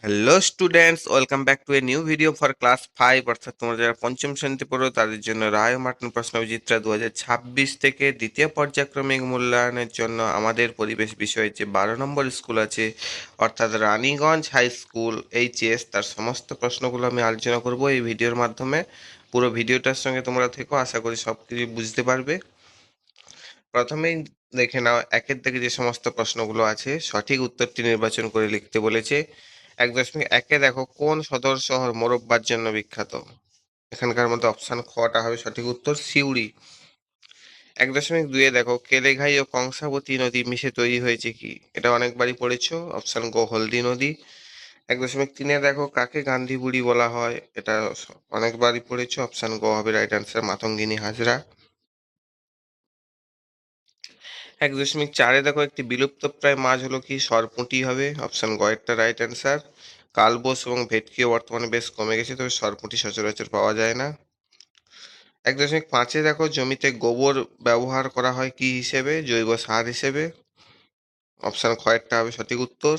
Hello students, welcome back to a new video for class 5। অর্থাৎ তোমরা যারা পঞ্চম শ্রেণীতে পড়ো তাদের জন্য রায় ও মার্টিন প্রশ্নবিচিত্রা 2026 থেকে দ্বিতীয় পর্যায়ক্রমিক মূল্যায়নের জন্য আমাদের পরিবেশ বিষয়ের যে 12 নম্বর স্কুল আছে, অর্থাৎ রানীগঞ্জ হাই স্কুল এইচএস, তার সমস্ত প্রশ্নগুলো আমি আলোচনা করব এই ভিডিওর মাধ্যমে। পুরো ভিডিওটার সঙ্গে তোমরা থেকো, আশা করি সব কিছু বুঝতে পারবে। প্রথমেই দেখে নাও, একের থেকে যে সমস্ত প্রশ্নগুলো আছে সঠিক উত্তরটি নির্বাচন করে লিখতে বলেছে। 1.1-এ দেখো, কোন সদর শহর মোরব্বার জন্য বিখ্যাত? এখানকার মধ্যে অপশন খটা হবে সঠিক উত্তর, সিউড়ি। 1.2-এ দেখো, কেলেঘাই ও কংসাবতী নদী মিশে তৈরি হয়েছে কি? এটা অনেকবারই পড়েছো, অপশন গ হলদি নদী। 1.3-এ দেখো, কাকে গান্ধী বুড়ি বলা হয়? এটা অনেকবারই পড়েছো, অপশন গ হবে রাইট অ্যান্সার, মাতঙ্গিনী হাজরা। 1.4-এ দেখো, একটি বিলুপ্তপ্রায় মাছ হলো কি? সরপুঁটি হবে, অপশন গ একটা রাইট অ্যান্সার। কালবোস এবং ভেটকিও বর্তমানে বেশ কমে গেছে, তবে সরপুঁটি সচরাচর পাওয়া যায় না। 1.5-এ দেখো, জমিতে গোবর ব্যবহার করা হয় কি হিসেবে? জৈব সার হিসেবে, অপশন খ একটা হবে সঠিক উত্তর।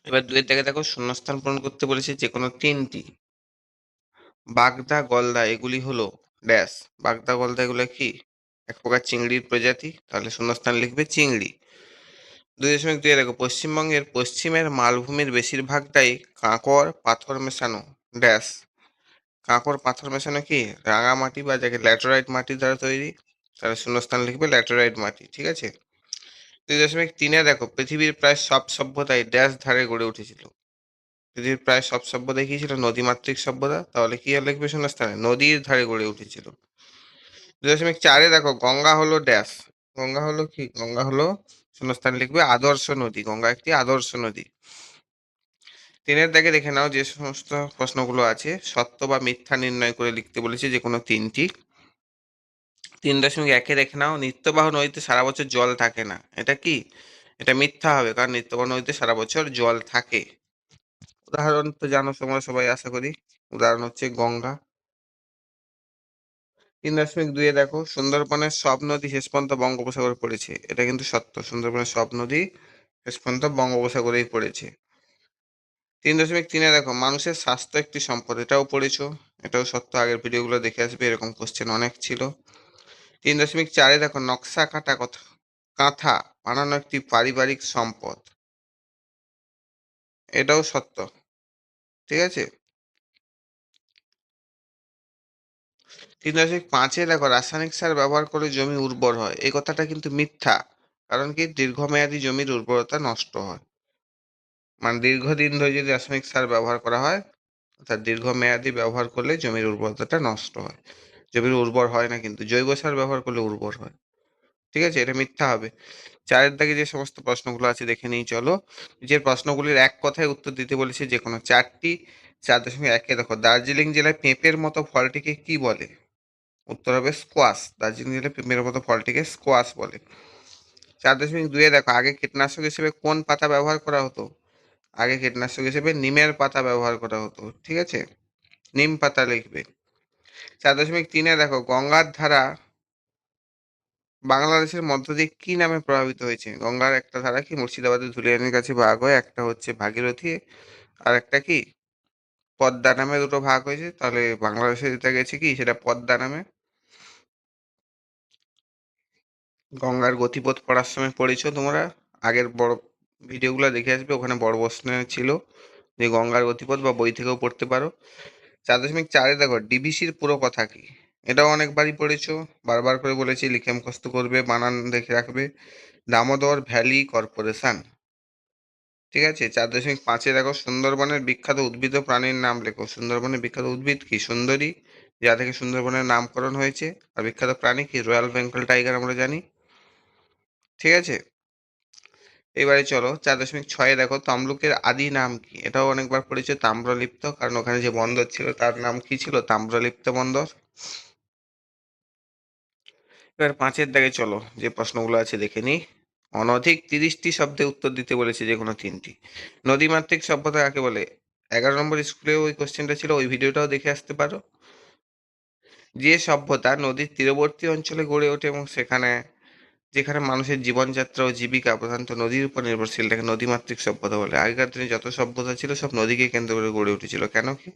এবার 2-এর দাগে দেখো, শূন্যস্থান পূরণ করতে বলেছে যে কোনো তিনটি। বাগদা, গলদা এগুলি হলো ড্যাশ। বাগদা, গলদা এগুলো কি? এক প্রকার চিংড়ির প্রজাতি, তাহলে শূন্যস্থান লিখবে চিংড়ি। 2.2-এ দেখো, পশ্চিমবঙ্গের পশ্চিমের মালভূমির বেশিরভাগটাই কাঁকর পাথর মেশানো ড্যাশ। কাঁকর পাথর মেশানো কি? রাঙামাটি বা যাকে ল্যাটেরাইট মাটি দ্বারা তৈরি, তাহলে শূন্যস্থান লিখবে ল্যাটেরাইট মাটি, ঠিক আছে। 2.3-এ দেখো, পৃথিবীর প্রায় সব সভ্যতাই ড্যাশ ধারে গড়ে উঠেছিল। পৃথিবীর প্রায় সব সভ্যতাই কি ছিল? নদীমাতৃক সভ্যতা, তাহলে কি লিখবে শূন্যস্থানে? নদীর ধারে গড়ে উঠেছিল। 2.4-এ দেখো, গঙ্গা হলো ড্যাশ। গঙ্গা হলো কি? গঙ্গা হলো শূন্যস্থান লিখবে আদর্শ নদী, গঙ্গা একটি আদর্শ নদী। 3-এর দাগে দেখে নাও, যে সমস্ত প্রশ্নগুলো আছে সত্য বা মিথ্যা নির্ণয় করে লিখতে বলেছে যে কোনো তিনটি। 3.1-এ দেখে নাও, নিত্যবাহ নদীতে সারা বছর জল থাকে না, এটা কি? এটা মিথ্যা হবে, কারণ নিত্যবাহ নদীতে সারা বছর জল থাকে। উদাহরণ তো জানো তোমরা সবাই, আশা করি। উদাহরণ হচ্ছে গঙ্গা। 3.2-এ দেখো, সুন্দরবনের সব নদী শেষ পর্যন্ত বঙ্গোপসাগরে পড়েছে, এটা কিন্তু সত্য, সুন্দরবনের সব নদী শেষ পর্যন্ত বঙ্গোপসাগরেই পড়েছে। 3.3-এ দেখো, মানুষের স্বাস্থ্য একটি সম্পদ, এটাও পড়েছো, এটাও সত্য, আগের ভিডিওগুলো দেখে আসবে, এরকম কোশ্চেন অনেক ছিল। 3.4-এ দেখো, নকশা কাটা কথা কাঁথা বানানো একটি পারিবারিক সম্পদ, এটাও সত্য, ঠিক আছে। 3.5-এ দেখো, রাসায়নিক সার ব্যবহার করে জমি উর্বর হয়, এই কথাটা কিন্তু মিথ্যা। কারণ কি? দীর্ঘমেয়াদী জমির উর্বরতা নষ্ট হয়। মানে দীর্ঘদিন ধরে যদি রাসায়নিক সার ব্যবহার করা হয়, অর্থাৎ দীর্ঘমেয়াদী ব্যবহার করলে জমির উর্বরতাটা নষ্ট হয়। জমির উর্বর হয় না, কিন্তু জৈব সার ব্যবহার করলে উর্বর হয়, ঠিক আছে, এটা মিথ্যা হবে। 4-এর দাগে যে সমস্ত প্রশ্নগুলো আছে দেখে নিই চলো। যে প্রশ্নগুলির এক কথায় উত্তর দিতে বলেছে যে কোনো চারটি। 4.1-এ দেখো, দার্জিলিং জেলায় পেঁপের মতো ফলটিকে কি বলে? উত্তর হবে স্কোয়াশ। দার্জিলিং জেলায় পেঁপের মতো ফলটিকে স্কোয়াশ বলে। 4.2-এ দেখো, আগে কীটনাশক হিসেবে কোন পাতা ব্যবহার করা হতো? আগে কীটনাশক হিসেবে নিমের পাতা ব্যবহার করা হতো, ঠিক আছে, নিম পাতা লিখবে। 4.3-এ দেখো, গঙ্গার ধারা বাংলাদেশের মধ্য দিয়ে কি নামে প্রভাবিত হয়েছে? গঙ্গার একটা ধারা কি মুর্শিদাবাদের ধুলিয়ানের কাছে ভাগ হয়, একটা হচ্ছে ভাগীরথী, আর একটা কি পদ্মা নামে দুটো ভাগ হয়েছে, তাহলে বাংলাদেশে যেটা গেছে কি সেটা পদ্মা নামে। গঙ্গার গতিপথ পড়ার সময় পড়েছো তোমরা, আগের বড় ভিডিওগুলো দেখে আসবে, ওখানে বড় প্রশ্ন ছিল যে গঙ্গার গতিপথ, বা বই থেকেও পড়তে পারো। 4.4-এ দেখো, ডিভিসির পুরো কথা কি? এটাও অনেকবারই পড়েছো, বারবার করে বলেছি লিখে মুখস্থ করবে, বানান দেখে রাখবে। দামোদর ভ্যালি কর্পোরেশন, ঠিক আছে। 4.5-এ দেখো, সুন্দরবনের বিখ্যাত উদ্ভিদ ও প্রাণীর নাম লেখো। সুন্দরবনের বিখ্যাত উদ্ভিদ কি? সুন্দরী, যা থেকে সুন্দরবনের নামকরণ হয়েছে। আর বিখ্যাত প্রাণী কি? রয়্যাল বেঙ্গল টাইগার, আমরা জানি, ঠিক আছে। এবারে চলো 4.6-এ দেখো, তমলুকের আদি নাম কি? এটাও অনেকবার পড়েছে, তাম্রলিপ্ত, কারণ ওখানে যে বন্দর ছিল তার নাম কি ছিল? তাম্রলিপ্ত বন্দর। এবার 5-এর দাগে চলো, যে প্রশ্নগুলো আছে দেখে নিই। অনধিক 30টি শব্দে উত্তর দিতে বলেছে যে কোনো তিনটি। নদীমাতৃক সভ্যতা কাকে বলে? 11 নম্বর স্কুলেও ওই কোশ্চেনটা ছিল, ওই ভিডিওটাও দেখে আসতে পারো। যে সভ্যতা নদীর তীরবর্তী অঞ্চলে গড়ে ওঠে এবং সেখানে যেখানে মানুষের জীবনযাত্রা ও জীবিকা প্রধানত নদীর উপর নির্ভরশীল থাকে, নদীমাতৃক সভ্যতা বলে। আগেকার দিনে যত সভ্যতা ছিল সব নদীকে কেন্দ্র করে গড়ে উঠেছিল। কেন কি?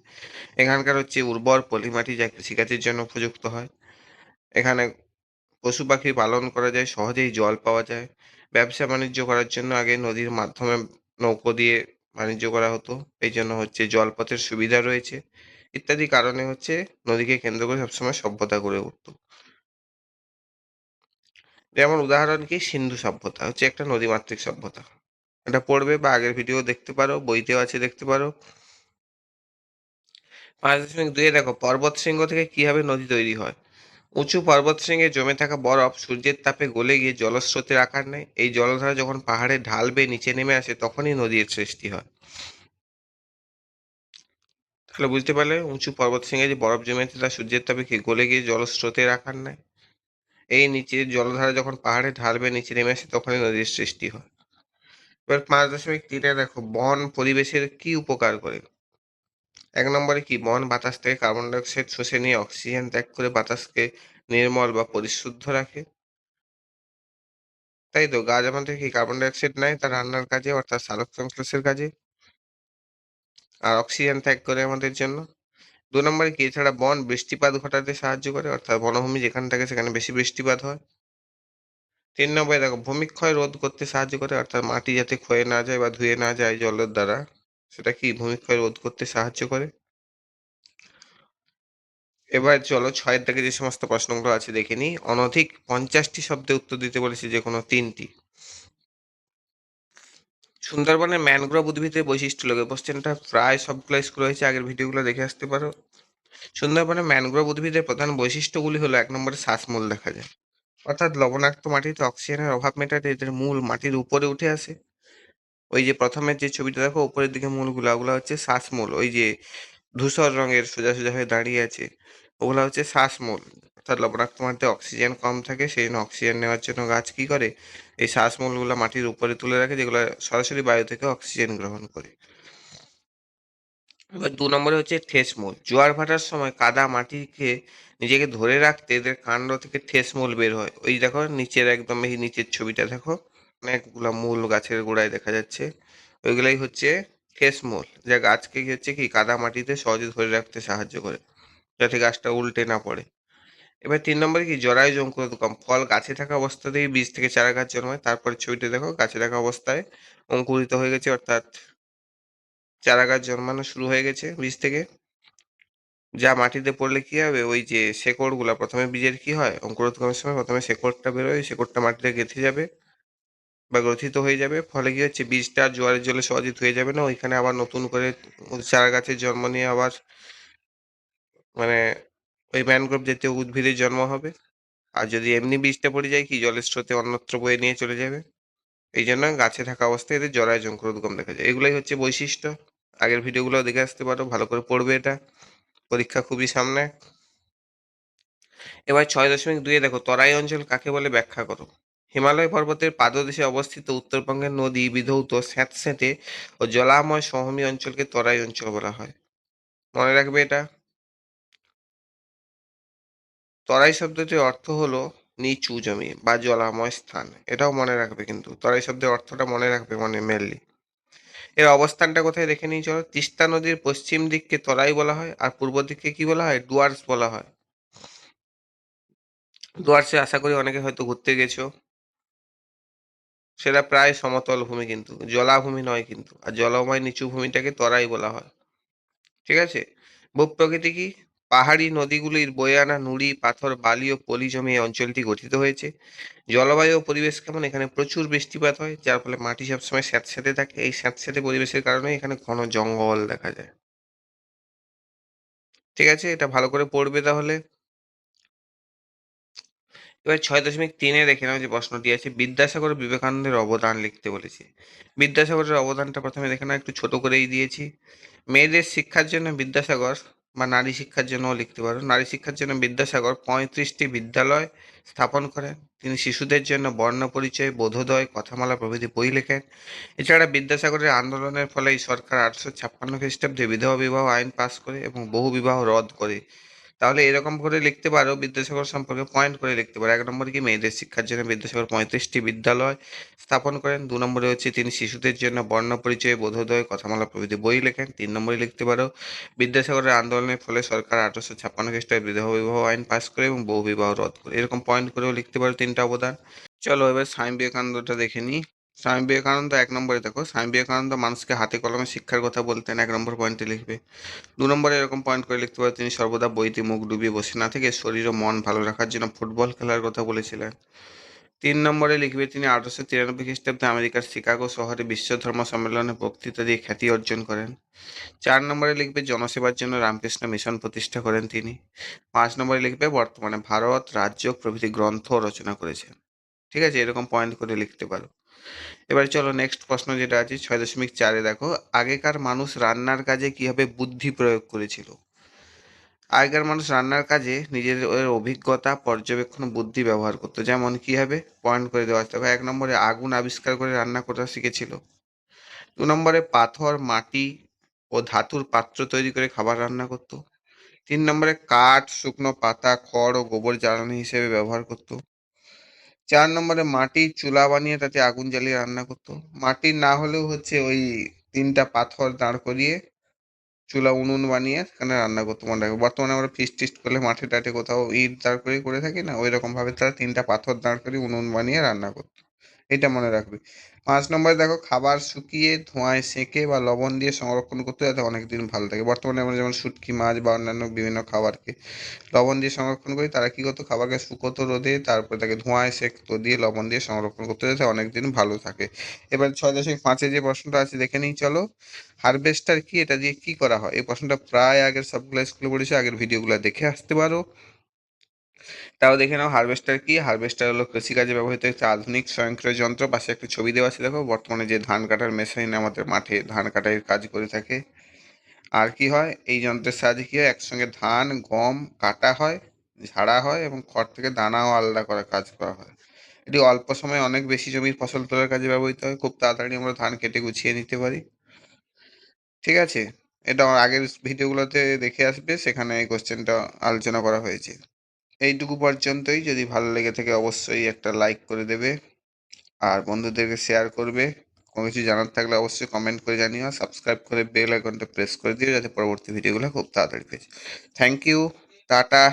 এখানকার হচ্ছে উর্বর পলিমাটি যা কৃষিকাজের জন্য উপযুক্ত হয়। এখানে পশু পাখি পালন করা যায়, সহজেই জল পাওয়া যায়। ব্যবসা বাণিজ্য করার জন্য আগে নদীর মাধ্যমে নৌকো দিয়ে বাণিজ্য করা হতো। এই জন্য হচ্ছে জলপথের সুবিধা রয়েছে। ইত্যাদি কারণে হচ্ছে নদীকে কেন্দ্র করে সবসময় সভ্যতা গড়ে উঠতো। যেমন উদাহরণ কি, সিন্ধু সভ্যতা হচ্ছে একটা নদীমাতৃক সভ্যতা। এটা পড়বে বা আগের ভিডিও দেখতে পারো, বইতেও আছে, দেখতে পারো। 5.2 দেখো, পর্বত শৃঙ্গ থেকে কিভাবে নদী তৈরি হয়। উঁচু পর্বতশৃঙ্গে জমে থাকা বরফ সূর্যের তাপে গলে গিয়ে জলস্রোতের আকার নেয়। এই জলধারা যখন পাহাড়ের ঢাল বেয়ে নিচে নেমে আসে তখনই নদীর সৃষ্টি হয়। তাহলে বুঝতে পারলে, উঁচু পর্বতশৃঙ্গে যে বরফ জমে আছে তা সূর্যের তাপে কি গলে গিয়ে জলস্রোতের আকার নেয়। এই নিচে জলধারা যখন পাহাড়ের ঢাল বেয়ে নিচে নেমে আসে তখনই নদীর সৃষ্টি হয়। এবার 5.3 দেখো, বন পরিবেশের কি উপকার করে। 1 নম্বরে কি, বন বাতাস থেকে কার্বন ডাই অক্সাইড শুষে নিয়ে অক্সিজেন ত্যাগ করে বাতাসকে নির্মল বা পরিশুদ্ধ রাখে। তাই তো, গাছ আমাদের কি কার্বন ডাই অক্সাইড নেয় তার রান্নার কাজে, অর্থাৎ সালোক সংশ্লেষের কাজে, আর অক্সিজেন ত্যাগ করে আমাদের জন্য। 2 নম্বরে কি, এছাড়া বন বৃষ্টিপাত ঘটাতে সাহায্য করে, অর্থাৎ বনভূমি যেখানে থাকে সেখানে বেশি বৃষ্টিপাত হয়। 3 নম্বরে দেখো, ভূমিক্ষয় রোধ করতে সাহায্য করে, অর্থাৎ মাটি যাতে ক্ষয়ে না যায় বা ধুয়ে না যায় জলের দ্বারা, সেটা কি ভূমিক্ষয় রোধ করতে সাহায্য করে। এবার চলো 6 থেকে যে সমস্ত প্রশ্নগুলো আছে দেখে নিই। অনধিক 50টি শব্দে উত্তর দিতে বলেছি, যে কোনো 3টি। সুন্দরবনের ম্যানগ্রোভ উদ্ভিদের বৈশিষ্ট্য লোকে, কোশ্চেনটা প্রায় সবগুলো স্কুল হয়েছে, আগের ভিডিওগুলো দেখে আসতে পারো। সুন্দরবনে ম্যানগ্রোভ উদ্ভিদের প্রধান বৈশিষ্ট্যগুলি হলো, 1 নম্বরে শ্বাসমূল দেখা যায়, অর্থাৎ লবণাক্ত মাটিতে অক্সিজেনের অভাব মেটাতে এদের মূল মাটির উপরে উঠে আসে। ওই যে প্রথমের যে ছবিটা দেখো, উপরের দিকে মূলগুলো, ওগুলো হচ্ছে শ্বাসমূল। ওই যে ধূসর রঙের সোজা সোজা হয়ে দাঁড়িয়ে আছে, ওগুলো হচ্ছে শ্বাসমূল। অর্থাৎ লবণাক্ত মাটিতে অক্সিজেন কম থাকে, সেই জন্য অক্সিজেন নেওয়ার জন্য গাছ কি করে, এই শ্বাসমূলগুলো মাটির উপরে তুলে রাখে, যেগুলো সরাসরি বায়ু থেকে অক্সিজেন গ্রহণ করে। এবার 2 নম্বরে হচ্ছে ঠেস মূল। জোয়ার ভাটার সময় কাদা মাটিকে নিজেকে ধরে রাখতে এদের কাণ্ড থেকে ঠেস মূল বের হয়। ওই দেখো নিচের, একদম এই নিচের ছবিটা দেখো, অনেকগুলা মূল গাছের গোড়ায় দেখা যাচ্ছে। ওইগুলাই হচ্ছে ঠেস মূল, যা গাছকে কি হচ্ছে কি কাদা মাটিতে সহজে ধরে রাখতে সাহায্য করে, যাতে গাছটা উল্টে না পড়ে। এবার 3 নম্বরে কি, জরায়ু অঙ্কুরোদ্গম। ফল গাছে থাকা অবস্থাতেই বীজ থেকে চারা গাছ জন্মায়। তারপরে ছবিটা দেখো, গাছে থাকা অবস্থায় অঙ্কুরিত হয়ে গেছে, অর্থাৎ চারা গাছ জন্মানো শুরু হয়ে গেছে বীজ থেকে। যা মাটিতে পড়লে কি হবে, ওই যে শেকড় গুলা, প্রথমে বীজের কি হয়, অঙ্কুরোদ্গমের সময় প্রথমে শেকড়টা বেরোয়, শেকড়টা মাটিতে গেঁথে যাবে বা গ্রথিত হয়ে যাবে। ফলে কি হচ্ছে, বীজটা আর জোয়ারের জলে সহজে ধুয়ে যাবে না, ওইখানে আবার নতুন করে চারা গাছের জন্ম নিয়ে আবার মানে ওই ম্যানগ্রোভ জাতীয় উদ্ভিদের জন্ম হবে। আর যদি এমনি বীজটা পড়ে যায়, কি জলের স্রোতে অন্যত্র বয়ে নিয়ে চলে যাবে। এই জন্য গাছে থাকা অবস্থায় এদের জরায়ু অঙ্কুরোদ্গম দেখা যায়। এগুলাই হচ্ছে বৈশিষ্ট্য। আগের ভিডিওগুলো দেখে আসতে পারো, ভালো করে পড়বে এটা, পরীক্ষা খুবই সামনে। এবার 6.2 দেখো, তরাই অঞ্চল কাকে বলে ব্যাখ্যা করো। হিমালয় পর্বতের পাদদেশে অবস্থিত উত্তরবঙ্গের নদী বিধৌত স্যাঁতসেঁতে ও জলাময় সমভূমি অঞ্চলকে তরাই অঞ্চল বলা হয়। মনে রাখবে এটা। তরাই শব্দটির অর্থ হলো নিচু জমি বা জলাময় স্থান, এটাও মনে রাখবে, কিন্তু তরাই শব্দের অর্থটা মনে রাখবে মানে মেনলি। এর অবস্থানটা কোথায় দেখে নিই চলো। তিস্তা নদীর পশ্চিম দিককে তরাই বলা হয়, আর পূর্ব দিককে কি বলা হয়, ডুয়ার্স বলা হয়। ডুয়ার্সে আশা করি অনেকে হয়তো ঘুরতে গেছো। সেটা প্রায় সমতল ভূমি, কিন্তু জলাভূমি নয় কিন্তু, আর জলময় নিচু ভূমিটাকে তরাই বলা হয়। ঠিক আছে। ভূপ্রকৃতি কি, পাহাড়ি নদীগুলির বয়ে আনা নুড়ি পাথর বালি ও পলি জমি এই অঞ্চলটি গঠিত হয়েছে। জলবায়ু ও পরিবেশ কেমন, এখানে প্রচুর বৃষ্টিপাত হয়, যার ফলে মাটি সবসময় স্যাঁতসেঁতে থাকে। এই স্যাঁতসেঁতে পরিবেশের কারণে এখানে ঘন জঙ্গল দেখা যায়। ঠিক আছে, এটা ভালো করে পড়বে তাহলে। এবার 6.3 দেখে নাও যে প্রশ্নটি আছে, বিদ্যাসাগর ও বিবেকানন্দের অবদান লিখতে বলেছে। বিদ্যাসাগরের অবদানটা প্রথমে দেখে নাও, একটু ছোট করেই দিয়েছি। মেয়েদের শিক্ষার জন্য বিদ্যাসাগর, বা নারী শিক্ষার জন্যও লিখতে পারো, নারী শিক্ষার জন্য বিদ্যাসাগর 35টি বিদ্যালয় স্থাপন করেন। তিনি শিশুদের জন্য বর্ণ পরিচয়, বোধোদয়, কথামালা প্রভৃতি বই লেখেন। এছাড়া বিদ্যাসাগরের আন্দোলনের ফলে এই সরকার 1856 খ্রিস্টাব্দে বিধবা বিবাহ আইন পাশ করে এবং বহু বিবাহ রদ করে। তাহলে এরকম করে লিখতে পারো বিদ্যাসাগর সম্পর্কে, পয়েন্ট করে লিখতে পারো। 1 নম্বরে কি, মেয়েদের শিক্ষার জন্য বিদ্যাসাগর 35টি বিদ্যালয় স্থাপন করেন। 2 নম্বরে হচ্ছে তিনি শিশুদের জন্য বর্ণপরিচয়, বোধোদয়, কথামালা প্রভৃতি বই লেখেন। 3 নম্বরে লিখতে পারো বিদ্যাসাগরের আন্দোলনের ফলে সরকার 1856 খ্রিস্টাব্দে বিধবা বিবাহ আইন পাস করে এবং বহু বিবাহ রদ করে। এরকম পয়েন্ট করেও লিখতে পারো 3টা অবদান। চলো এবার স্বামী বিবেকানন্দটা দেখে নিই। স্বামী বিবেকানন্দ 1 নম্বরে দেখো, স্বামী বিবেকানন্দ মানুষকে হাতে কলমে শিক্ষার কথা বলতেন, 1 নম্বর পয়েন্টে লিখবে। 2 নম্বরে এরকম পয়েন্ট করে লিখতে পারো তিনি সর্বদা বইতে মুখ ডুবিয়ে বসে না থেকে শরীর ও মন ভালো রাখার জন্য ফুটবল খেলার কথা বলেছিলেন। 3 নম্বরে লিখবে তিনি 1893 খ্রিস্টাব্দে আমেরিকার শিকাগো শহরে বিশ্ব ধর্ম সম্মেলনে বক্তৃতা দিয়ে খ্যাতি অর্জন করেন। 4 নম্বরে লিখবে জনসেবার জন্য রামকৃষ্ণ মিশন প্রতিষ্ঠা করেন তিনি। 5 নম্বরে লিখবে বর্তমানে ভারত, রাজ্য প্রভৃতি গ্রন্থ রচনা করেছেন। ঠিক আছে, এরকম পয়েন্ট করে লিখতে পারো। এবার চলো নেক্সট প্রশ্ন যেটা আছে 6.4-এ দেখো, আগেকার মানুষ রান্নার কাজে কিভাবে বুদ্ধি প্রয়োগ করেছিল। আগেকার মানুষ রান্নার কাজে নিজেদের অভিজ্ঞতা, পর্যবেক্ষণ, বুদ্ধি ব্যবহার করতো। যেমন কিভাবে, পয়েন্ট করে দেওয়া আছে। দেখো 1 নম্বরে আগুন আবিষ্কার করে রান্না করা শিখেছিল। 2 নম্বরে পাথর, মাটি ও ধাতুর পাত্র তৈরি করে খাবার রান্না করতো। 3 নম্বরে কাঠ, শুকনো পাতা, খড় ও গোবর জ্বালানি হিসেবে ব্যবহার করতো। 4 নম্বরে মাটির চুলা বানিয়ে তাতে আগুন জ্বালিয়ে রান্না করতো। মাটির না হলেও হচ্ছে ওই 3টা পাথর দাঁড় করিয়ে চুলা উনুন বানিয়ে সেখানে রান্না করতো, মনে রাখবে। বর্তমানে আমরা ফিস্ট টিস্ট করলে মাঠে টাটে কোথাও ইট দাঁড় করে থাকি না, ওই রকম ভাবে তারা 3টা পাথর দাঁড় করিয়ে উনুন বানিয়ে রান্না করতো। এটা মনে রাখবে। 5 নম্বরে দেখো, খাবার শুকিয়ে ধোঁয়ায় সেঁকে বা লবণ দিয়ে সংরক্ষণ করতে যাতে অনেকদিন ভালো থাকে। বর্তমানে আমরা যেমন শুটকি মাছ বা অন্যান্য বিভিন্ন খাবারকে লবণ দিয়ে সংরক্ষণ করি, তারা কি করতো, খাবারকে শুকোতো রোদে, তারপরে তাকে ধোঁয়ায় সেঁকতো, দিয়ে লবণ দিয়ে সংরক্ষণ করতে যাতে অনেকদিন ভালো থাকে। এবার 6.5-এ যে প্রশ্নটা আছে দেখে নিই চলো। হারভেস্টার কি, এটা দিয়ে কি করা হয়? এই প্রশ্নটা প্রায় আগের সবগুলো স্কুলে পড়েছে, আগের ভিডিওগুলো দেখে আসতে পারো। তাও দেখে নাও হারভেস্টার কি। হারভেস্টার হলো কৃষিকাজে ব্যবহৃত একটি আধুনিক স্বয়ংক্রিয় যন্ত্র। পাশে একটা ছবি দেওয়া আছে দেখো, বর্তমানে যে ধান কাটার মেশিন আমাদের মাঠে ধান কাটার কাজ করে থাকে। আর কি হয়, এই যন্ত্রের সাহায্যে কি হয়, একসঙ্গে ধান, গম কাটা হয়, ঝাড়া হয় এবং খড় থেকে দানাও আলাদা করার কাজ করা হয়। এটি অল্প সময়ে অনেক বেশি জমির ফসল তোলার কাজে ব্যবহৃত হয়। খুব তাড়াতাড়ি আমরা ধান কেটে গুছিয়ে নিতে পারি। ঠিক আছে, এটা আমার আগের ভিডিওগুলোতে দেখে আসবে, সেখানে এই কোশ্চেনটা আলোচনা করা হয়েছে। এইটুকু পর্যন্তই। যদি ভালো লেগে থাকে অবশ্যই একটা লাইক করে দেবে আর বন্ধুদেরকে শেয়ার করবে। কোনো কিছু জানার থাকলে অবশ্যই কমেন্ট করে জানিও। সাবস্ক্রাইব করে বেল আইকনটা প্রেস করে দিও যাতে পরবর্তী ভিডিওগুলো খুব তাড়াতাড়ি পেয়ে যাও। Thank you. টাটা।